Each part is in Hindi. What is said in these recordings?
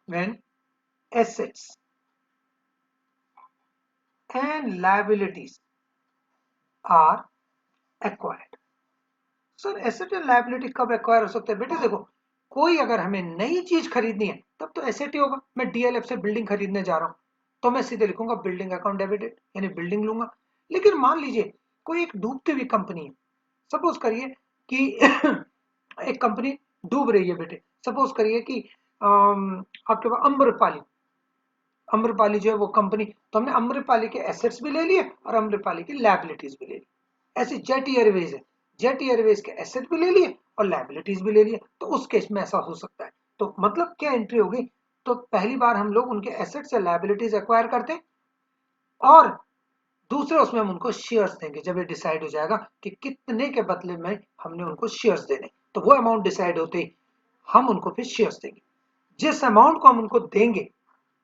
when assets and liabilities are acquired. Sir asset and liability कब एक्वायर हो सकते हैं? बेटे देखो, कोई अगर हमें नई चीज खरीदनी है तब तो एसेट ही होगा। मैं डीएलएफ से बिल्डिंग खरीदने जा रहा हूं तो मैं सीधे लिखूंगा बिल्डिंग अकाउंट डेबिटेड, यानी बिल्डिंग लूंगा। लेकिन मान लीजिए कोई एक डूबती हुई कंपनी है, सपोज करिए कि एक कंपनी डूब रही है बेटे, सपोज करिए कि आपके पास अम्रपाली, अम्रपाली जो है वो कंपनी, तो हमने अम्रपाली के एसेट्स भी ले लिए और अम्रपाली की लायबिलिटीज भी ले ली। ऐसे जेट एयरवेज है, जेट एयरवेज के एसेट भी ले लिए और लायबिलिटीज भी ले लिए, तो उस केस में ऐसा हो सकता है। तो मतलब क्या एंट्री होगी? तो पहली बार हम लोग उनके एसेट्स या लायबिलिटीज एक्वायर करते हैं और दूसरे उसमें हम उनको शेयर्स देंगे जब ये डिसाइड हो जाएगा कि कितने के बदले में हमने उनको शेयर्स देने, तो वो अमाउंट डिसाइड होते ही हम उनको फिर शेयर्स देंगे। जिस अमाउंट को हम उनको देंगे,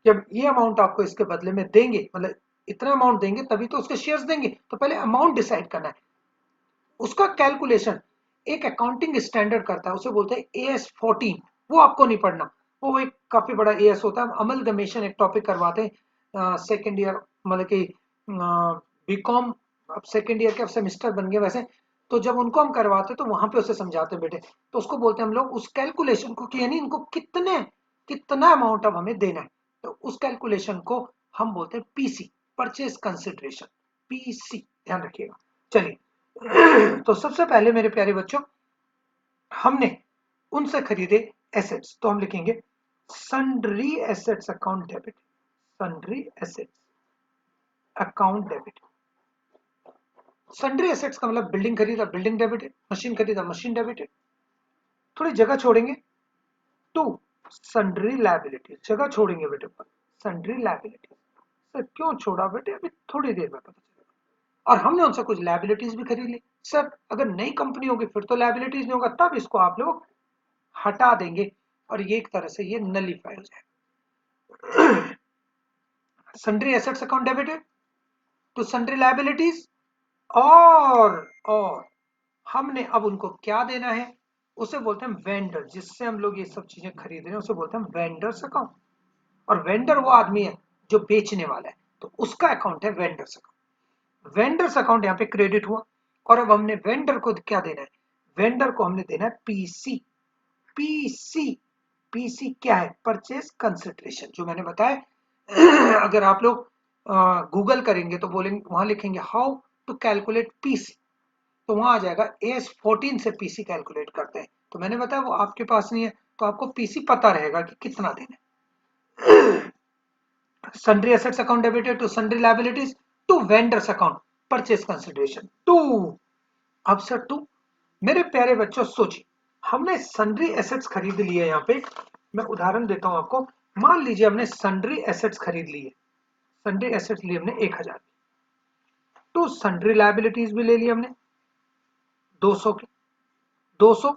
जब ये अमाउंट आपको इसके बदले में देंगे, मतलब इतना अमाउंट देंगे तभी तो उसके शेयर्स देंगे, तो पहले अमाउंट डिसाइड करना है। उसका कैलकुलेशन एक अकाउंटिंग स्टैंडर्ड करता है, उसे बोलते हैं AS14। वो आपको नहीं पढ़ना, वो एक काफी बड़ा एएस होता है। अमलगमेशन एक टॉपिक करवाते हैं सेकेंड ईयर, मतलब कि बीकॉम, अब सेकेंड ईयर के सेमेस्टर बन गए वैसे, तो जब उनको हम करवाते तो वहां पे उसे समझाते बेटे, तो उसको बोलते हैं हम लोग उस कैलकुलेशन को कि यानी इनको कितना अमाउंट अब हमें देना है, तो उस कैलकुलेशन को हम बोलते हैं पीसी, परचेज कंसिडरेशन, पीसी, ध्यान रखिएगा। चलिए तो सबसे पहले मेरे प्यारे बच्चों हमने उनसे खरीदे एसेट्स, तो हम लिखेंगे sundry assets account debit, sundry assets account debit. Sundry assets का मतलब बिल्डिंग खरीदा बिल्डिंग डेबिटेड, मशीन खरीदा मशीन डेबिटेड। थोड़ी जगह छोड़ेंगे टू सन्ड्री लायबिलिटीज, जगह छोड़ेंगे बेटे पर सन्ड्री लायबिलिटीज। सर क्यों छोड़ा बेटे, अभी थोड़ी देर में पता चलेगा। और हमने उनसे कुछ लायबिलिटीज भी खरीद ली। सर अगर नई कंपनी होगी फिर तो लायबिलिटीज नहीं होगा, तब इसको आप लोग हटा देंगे और ये एक तरह से ये नलीफाई हो जाएगा। Sundry assets account debited to sundry liabilities, और हमने अब उनको क्या देना है, उसे बोलते हैं वेंडर, जिससे हम लोग ये सब चीजें खरीद रहे हैं उसे बोलते हैं वेंडर्स अकाउंट। और वेंडर वो आदमी है जो बेचने वाला है, तो उसका अकाउंट है वेंडर्स अकाउंट। वेंडर्स अकाउंट यहाँ पे क्रेडिट हुआ और अब हमने वेंडर को क्या देना है, वेंडर को हमने देना है पीसी। पीसी, पीसी क्या है? परचेज कंसिडरेशन, जो मैंने बताया। अगर आप लोग गूगल करेंगे तो बोलेंगे, वहां लिखेंगे हाउ टू कैलकुलेट पीसी, तो वहां आ जाएगा AS14 से पीसी कैलकुलेट करते हैं। तो मैंने बताया वो आपके पास नहीं है, तो आपको पीसी पता रहेगा कि कितना देना है। Sundry assets account debited to sundry liabilities to vendors account, purchase consideration to. अब सर टू, मेरे प्यारे बच्चों सोचिए, हमने सन्ड्री एसेट्स खरीद लिए। यहाँ पे मैं उदाहरण देता हूं आपको। मान लीजिए हमने सन्ड्री एसेट्स खरीद लिए, सन्ड्री एसेट्स लिए हमने 1000 तो सन्ड्री लायबिलिटीज भी ले ली हमने 200 की, 200,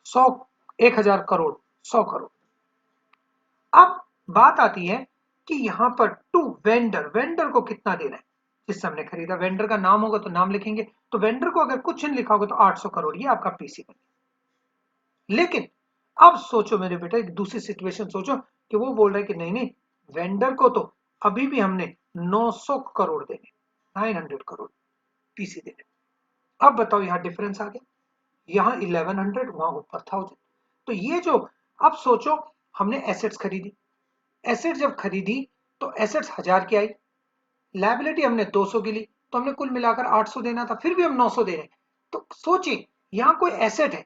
100, 1000 करोड़, 100 करोड़। अब बात आती है कि यहां पर टू वेंडर, वेंडर को कितना देना है जिससे हमने खरीदा। वेंडर का नाम होगा तो नाम लिखेंगे, तो वेंडर को अगर कुछ नहीं लिखा होगा तो 800 करोड़, ये आपका पीसी बन गया। लेकिन अब सोचो मेरे बेटा, एक दूसरी सिचुएशन सोचो कि वो बोल रहे हैं कि नहीं नहीं, वेंडर को तो अभी भी हमने 900 करोड़ देने, 900 करोड़ पीसी देने। अब बताओ यहां डिफरेंस आ गया, यहां 1100, वहां ऊपर 1000। तो ये जो, अब सोचो हमने एसेट्स खरीदी, एसेट जब खरीदी तो एसेट्स 1000 की आई, लायबिलिटी हमने 200 की ली, तो हमने कुल मिलाकर 800 देना था, फिर भी हम 900 दे रहे हैं। तो सोचिए यहां कोई एसेट है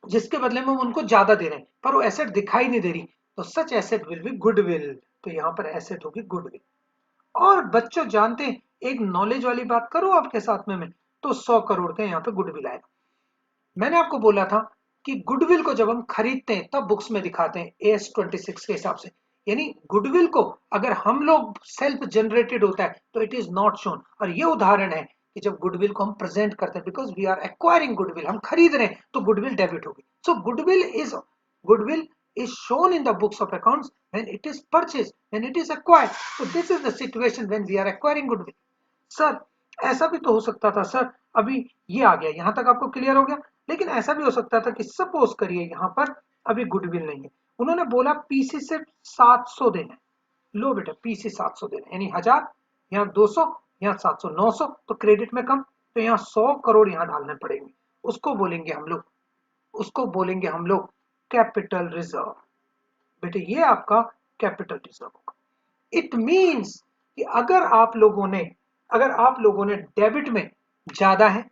जिसके बदले में हम उनको ज्यादा दे रहे हैं, पर वो एसेट दिखाई नहीं दे रही, तो सच एसेट विल बी गुडविल, तो यहां पर एसेट होगी गुडविल। और बच्चों जानते हैं, एक नॉलेज वाली बात करूं आपके साथ में मैं, तो 100 करोड़ का यहाँ पे गुडविल आएगा। मैंने आपको बोला था कि गुडविल को जब हम खरीदते हैं तब बुक्स में दिखाते हैं AS26 के हिसाब से, यानी गुडविल को अगर हम लोग सेल्फ जनरेटेड होता है तो इट इज नॉट शोन। और ये उदाहरण है कि जब गुडविल को हम प्रेजेंट करते हैं, because we are acquiring goodwill, हम खरीद रहे हैं तो गुडविल डेबिट होगी। So goodwill is shown in the books of accounts when it is purchased, when it is acquired. So this is the situation when we are acquiring goodwill. Sir ऐसा भी तो हो सकता था सर, अभी ये आ गया, यहां तक आपको क्लियर हो गया। लेकिन ऐसा भी हो सकता था कि सपोज करिए यहां पर अभी गुडविल नहीं है, उन्होंने बोला पीसी से 700 देना है। लो बेटा पीसी 700 देना है, यानी 1000, यहाँ 200, यहाँ 700, 900, तो क्रेडिट में कम, तो यहाँ 100 करोड़ यहाँ डालने पड़ेंगे। उसको बोलेंगे हम लोग, उसको बोलेंगे हम लोग कैपिटल रिजर्व। बेटे ये आपका कैपिटल रिजर्व होगा। इट मींस कि अगर आप लोगों ने डेबिट में ज्यादा है,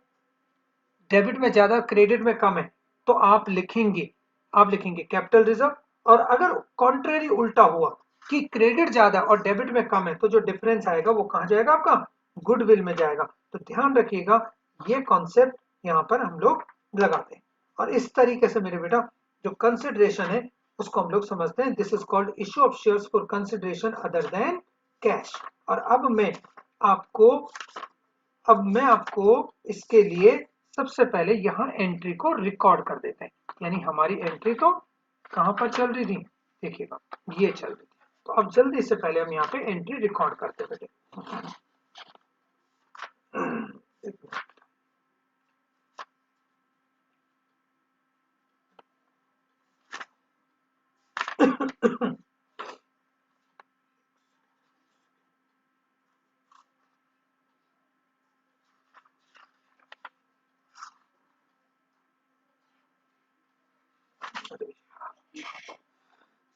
डेबिट में ज्यादा क्रेडिट में कम है, तो आप लिखेंगे कैपिटल रिजर्व। और अगर कॉन्ट्रेरी उल्टा हुआ कि क्रेडिट ज्यादा और डेबिट में कम है, तो जो डिफरेंस आएगा वो कहां जाएगा, आपका गुडविल में जाएगा। तो ध्यान रखिएगा, ये कॉन्सेप्ट यहां पर हम लोग लगाते हैं। और इस तरीके से मेरे बेटा जो कंसिडरेशन है उसको हम लोग समझते हैं। This is called issue of shares for consideration other than cash. और अब मैं आपको इसके लिए सबसे पहले यहाँ एंट्री को रिकॉर्ड कर देते हैं। यानी हमारी एंट्री तो कहां पर चल रही थी, देखिएगा ये चल रही थी। तो अब जल्दी से पहले हम यहाँ पे एंट्री रिकॉर्ड करते बेटे।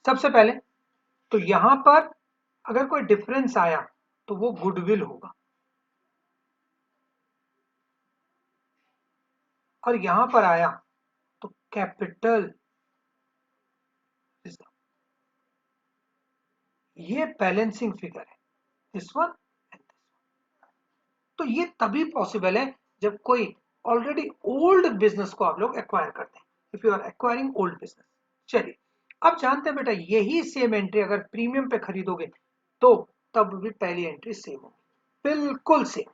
सबसे पहले तो यहां पर अगर कोई डिफरेंस आया तो वो गुडविल होगा, और यहां पर आया तो कैपिटल रिजर्व। ये बैलेंसिंग फिगर है, this one and this one. तो ये तभी पॉसिबल है जब कोई ऑलरेडी ओल्ड बिजनेस को आप लोग एक्वायर करते हैं, if you are acquiring old business. चलिए अब जानते हैं बेटा, यही सेम एंट्री अगर प्रीमियम पे खरीदोगे तो तब भी पहली एंट्री सेम होगी, बिल्कुल सेम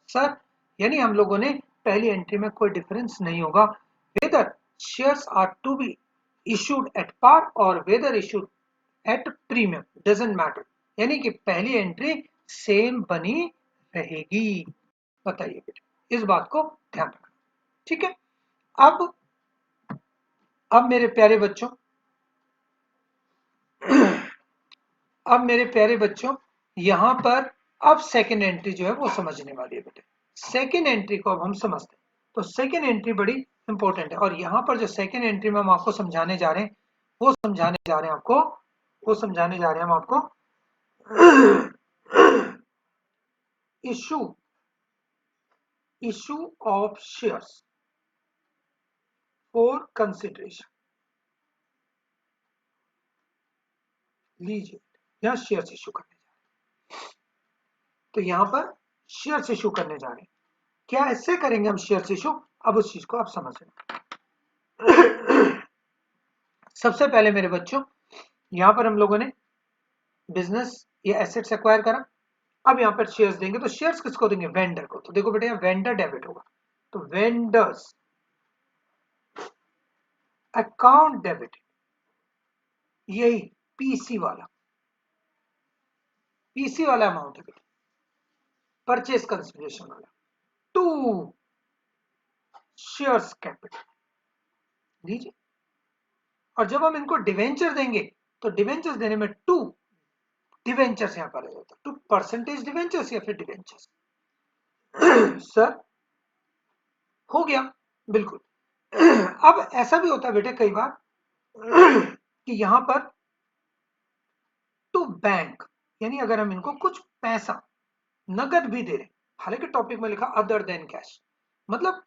सर। यानी हम लोगों ने पहली एंट्री में कोई डिफरेंस नहीं होगा, whether shares are to be issued at par और whether issued at premium, doesn't matter. यानी कि पहली एंट्री सेम बनी रहेगी। बताइए बेटा, इस बात को ध्यान रखना, ठीक है। अब मेरे प्यारे बच्चों अब मेरे प्यारे बच्चों यहां पर अब सेकेंड एंट्री जो है वो समझने वाली है बेटे। सेकेंड एंट्री को अब हम समझते हैं। तो सेकेंड एंट्री बड़ी इंपॉर्टेंट है, और यहां पर जो सेकेंड एंट्री में हम आपको समझाने जा रहे हैं वो समझाने जा रहे हैं आपको वो समझाने जा रहे हैं हम आपको issue of shares for consideration. लीजिए यहां शेयर्स इशू करने जा रहे हैं, तो यहां पर शेयर्स इशू करने जा रहे हैं। क्या ऐसे करेंगे हम शेयर्स इशू, अब उस चीज को आप समझ लें। सबसे पहले मेरे बच्चों यहां पर हम लोगों ने बिजनेस या एसेट्स एक्वायर करा। अब यहां पर शेयर्स देंगे, तो शेयर्स किसको देंगे, वेंडर को। तो देखो बेटे यहाँ वेंडर डेबिट होगा, तो वेंडर्स अकाउंट डेबिट, यही पीसी वाला अमाउंट है बेटे, परचेज कंसिडरेशन वाला, टू शेयर्स कैपिटल। लीजिए, और जब हम इनको डिवेंचर देंगे तो डिवेंचर्स देने में टू डिवेंचर्स यहां पर आ जाता है, टू परसेंटेज डिवेंचर्स या फिर डिवेंचर्स। सर हो गया, बिल्कुल। अब ऐसा भी होता है बेटे कई बार कि यहां पर टू बैंक, यानी अगर हम इनको कुछ पैसा नगद भी दे रहे, हालांकि टॉपिक में लिखा अदर देन कैश, मतलब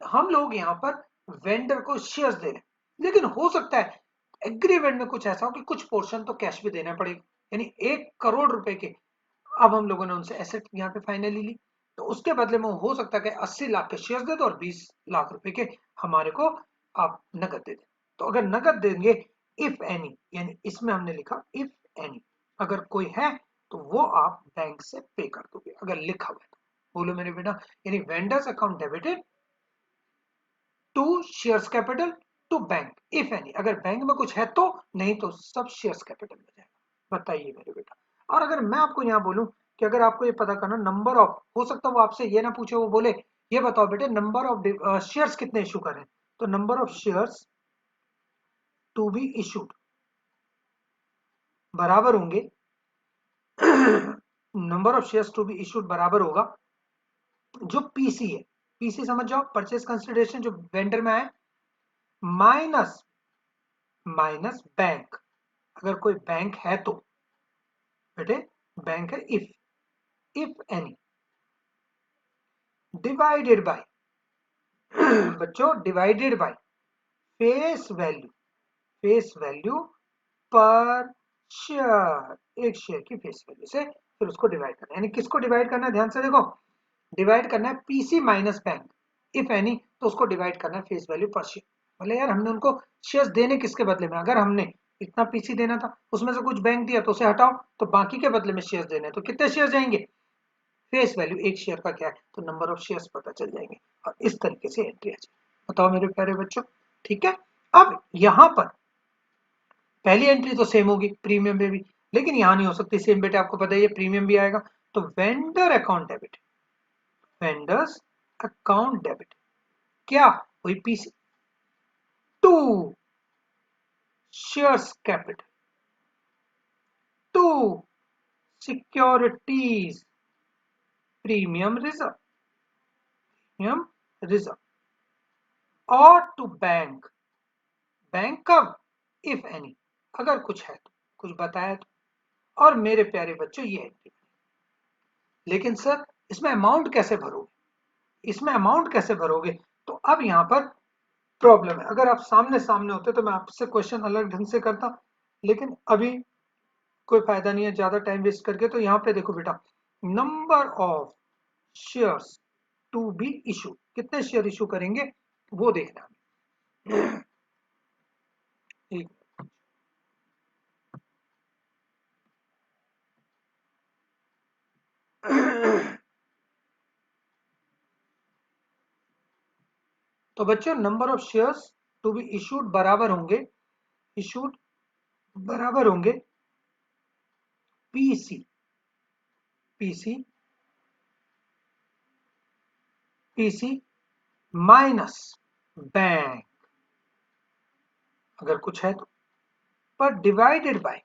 हम लोग यहां पर वेंडर को शेयर्स दे रहे हैं, लेकिन हो सकता है एग्रीमेंट में कुछ ऐसा हो कि कुछ पोर्शन तो कैश भी देना पड़ेगा। यानी 1 करोड़ रुपए के अब हम लोगों ने उनसे एसेट यहाँ पे फाइनली ली, तो उसके बदले में हो सकता है कि 80 लाख के शेयर्स दे दो और 20 लाख रुपए के हमारे को आप नगद दे दें। तो अगर नगद देंगे इफ एनी, यानी इसमें हमने लिखा इफ एनी, अगर कोई है तो वो आप बैंक से पे कर दोगे, अगर लिखा हुआ है तो। बोलो मेरे बेटा, यानी vendors account debited to shares capital to bank if any, अगर बैंक में कुछ है तो, नहीं तो सब शेयर्स कैपिटल में जाएगा। बताइए मेरे बेटा। और अगर मैं आपको यहाँ बोलूं कि अगर आपको ये पता करना नंबर ऑफ, हो सकता है वो आपसे ये ना पूछे, वो बोले ये बताओ बेटे नंबर ऑफ शेयर्स कितने इशू करें, तो number of shares to be issued बराबर होंगे number of shares to be issued बराबर होगा जो पीसी है, पीसी समझ जाओ, परचेज कंसिडरेशन जो वेंडर में आए, माइनस माइनस बैंक, अगर कोई बैंक है तो बेटे, बैंक है इफ एनी, डिवाइडेड बाय बच्चों divided by face value, face value per share, एक शेयर की फेस वैल्यू से फिर उसको डिवाइड करना है। यानी किसको डिवाइड करना है, ध्यान से देखो, डिवाइड करना है PC minus bank, if any तो उसको डिवाइड करना है फेस वैल्यू पर शेयर। बोले यार हमने उनको शेयर्स देने किसके बदले में, अगर हमने इतना पीसी देना था उसमें से कुछ बैंक दिया तो उसे हटाओ, तो बाकी के बदले में शेयर्स देने, तो कितने शेयर जाएंगे, फेस वैल्यू एक शेयर का क्या है, तो नंबर ऑफ शेयर्स पता चल जाएंगे और इस तरीके से एंट्री आ जाएगी। बताओ मेरे प्यारे बच्चों, ठीक है। अब यहां पर पहली एंट्री तो सेम होगी प्रीमियम में भी, लेकिन यहां नहीं हो सकती सेम बेटे, आपको पता है ये प्रीमियम भी आएगा, तो vendor account debit, vendors account debit क्या, वही PC to shares capital to securities premium reserve, premium reserve और टू बैंक, बैंक कब, इफ एनी, अगर कुछ है तो, कुछ बताया तो, और मेरे प्यारे बच्चों ये एंट्री। लेकिन सर इसमें अमाउंट कैसे भरोगे, इसमें अमाउंट कैसे भरोगे, तो अब यहां पर प्रॉब्लम है। अगर आप सामने सामने होते तो मैं आपसे क्वेश्चन अलग ढंग से करता, लेकिन अभी कोई फायदा नहीं है ज्यादा टाइम वेस्ट करके। तो यहाँ पे देखो बेटा, number of shares to be issue, कितने शेयर इशू करेंगे वो देखना है। ठीक। तो बच्चों number of shares to be issued बराबर होंगे, इशूड बराबर होंगे PC, PC PC minus bank, अगर कुछ है तो, पर divided by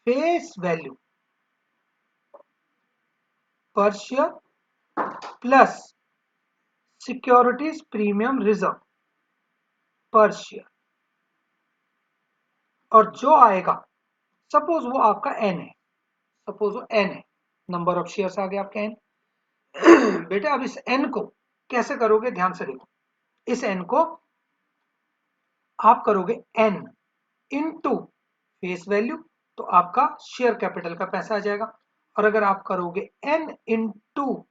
face value per share plus securities premium reserve per share, और जो आएगा, सपोज वो आपका एन है, सपोज वो एन है, नंबर ऑफ शेयर्स आ गया आपका एन। बेटा अब इस एन को कैसे करोगे, ध्यान से देखो, इस एन को आप करोगे एन इनटू फेस वैल्यू, तो आपका शेयर कैपिटल का पैसा आ जाएगा, और अगर आप करोगे n into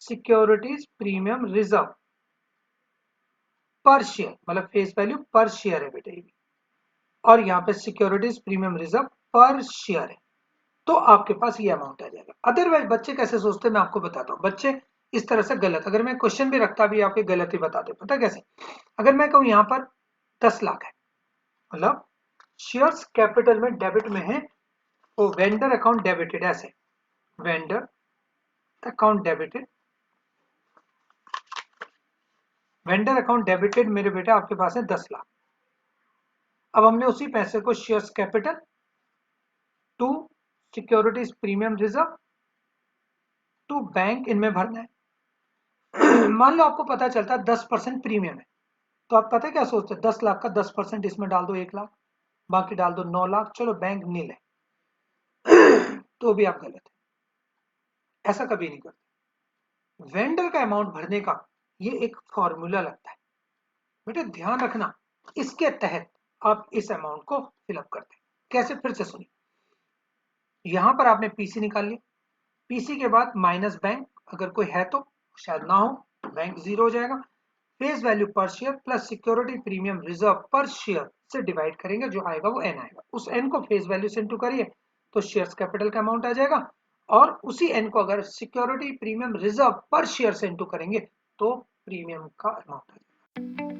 securities premium reserve per share, मतलब फेस वैल्यू पर शेयर है बेटा ये, और यहाँ पे securities premium reserve per share है, तो आपके पास ये अमाउंट आ जाएगा। अदरवाइज बच्चे कैसे सोचते हैं मैं आपको बताता हूँ, बच्चे इस तरह से गलत, अगर मैं क्वेश्चन भी रखता भी आपके गलत ही बताते, पता कैसे, अगर मैं कहूँ यहाँ पर 10 लाख है, मतलब शेयर्स कैपिटल में डेबिट में है, वो वेंडर अकाउंट डेबिटेड ऐसे, vendor account debited, vendor account debited मेरे बेटा आपके पास है 10 लाख। अब हमने उसी पैसे को shares capital to securities premium reserve to bank इनमें भरना है। मान लो आपको पता चलता है 10% प्रीमियम है, तो आप पता है क्या सोचते हैं, 10 लाख का 10% इसमें डाल दो 1 लाख, बाकी डाल दो 9 लाख, चलो बैंक नील है। तो भी आप गलत है, ऐसा कभी नहीं करते। वेंडर का अमाउंट भरने का ये एक फॉर्मूला लगता है बेटा, ध्यान रखना, इसके तहत आप इस अमाउंट को फिलअप करते हैं। कैसे, फिर से सुनिए, यहां पर आपने पीसी निकाल लिया, पीसी के बाद माइनस बैंक, अगर कोई है तो, शायद ना हो, बैंक जीरो हो जाएगा, face value per share plus security premium reserve per share से डिवाइड करेंगे, जो आएगा वो एन आएगा, उस एन को फेस वैल्यू से इंटू करिए तो शेयर्स कैपिटल का अमाउंट आ जाएगा, और उसी एन को अगर security premium reserve per share से इंटू करेंगे तो प्रीमियम का अमाउंट आ जाएगा।